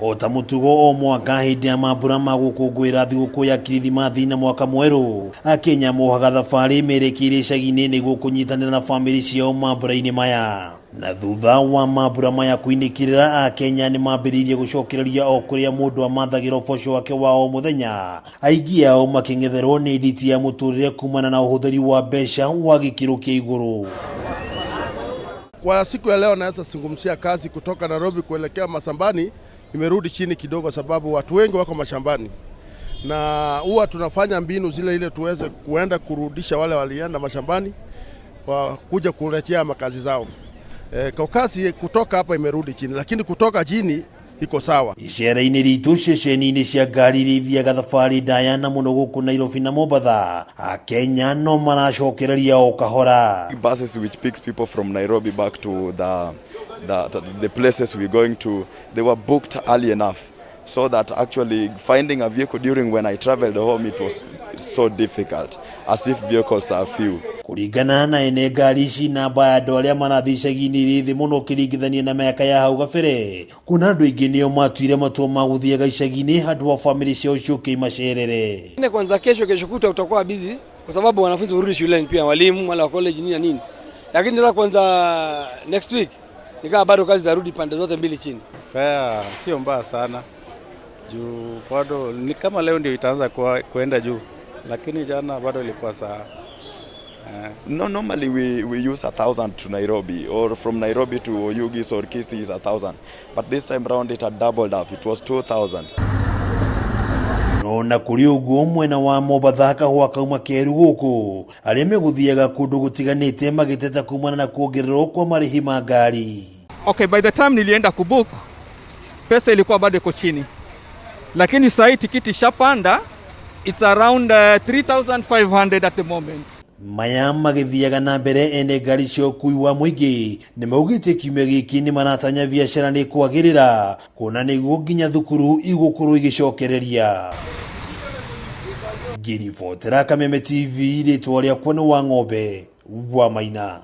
O ta mutugo o mwaka hindi ya mambura ma gukungwira thigũkũ ya Kirithimathi na mwaka mwerũ, Akenya mohaga thabarĩ merekeire icagi-inĩ nĩguo kũnyitanĩra na bamĩrĩ ciao mambura-inĩ maya. Na thutha wa mambura maya kuinĩkĩrĩra, Akenya nĩ mambĩrĩirie gũcokereria o kũrĩa mũndũ amathagĩra ũboco wake wa o mũthenya, aingĩ ao makĩng'etherwo nĩ nditi ya mũtũrĩre kumana na ũhũthĩri wa mbeca wa gĩkĩro kĩa igũrũ. Kwa siku ya leo naweza zungumzia kazi kutoka Nairobi kuelekea mashambani imerudi chini kidogo, sababu watu wengi wako mashambani, na huwa tunafanya mbinu zile ile tuweze kuenda kurudisha wale walienda mashambani kuja kurejea makazi zao. Kwa kazi kutoka hapa imerudi chini, lakini kutoka chini iko sawa. Icera-inĩ ritũ ceceni-inĩ cia ngari iria ithiaga thabarĩ ndaya na mũno gũkũ Nairobi na Mombasa, Akenya no maracokereria o kahora. Buses which picks people from Nairobi back to the places we're going to, they were booked early enough, so that actually finding a vehicle during when I traveled home, it was so difficult, as if vehicles are few. Kuringana na ene ngari ici, namba ya andũ arĩa marathiĩ icagi-inĩ ĩrĩ thĩ mũno ũkĩringithania na mĩaka ya hau gabere. Kuna andũ aingĩ nĩo matuire matua ma gũthiaga icagi-inĩ handũ wa bamĩrĩ ciao ciũke imacerere. Kwanza kesho kutwa utakuwa busy kwa sababu wanafunzi warudi shuleni, pia walimu wala college nini na nini, lakini ndio kwanza next week nikaa bado kazi zarudi pande zote mbili chini. Fare sio mbaya sana juu bado ni kama leo ndio itaanza kuenda juu, lakini jana bado ilikuwa sawa. No, normally we use 1,000 to Nairobi, or from Nairobi to Oyugis or Kisii is 1,000, but this time round it had doubled up, it was 2,000. No na kuri uguo mwena wa Mombasa kahũa kauma keru gũkũ, arĩa megũthiaga kũndũ gũtiganĩte magĩteta kumana na kuongererwo kwa marĩhi ma ngari. Okay, by the time nilienda kubook pesa ilikuwa bado iko chini, lakini sasa tikiti shapanda, it's around 3,500 at the moment. Maya magĩthiaga na mbere, ene ngari cia ũkui wa mũingĩ nĩ maugĩte kiumia gĩkĩ nĩ maratanya biacara nĩ kwagĩrĩra, kuona nĩguo nginya thukuru igũkorwo igĩcokereria. Ngĩribotera Kameme TV, rĩtwa rĩakwa nĩ Wang'ombe wa Maina.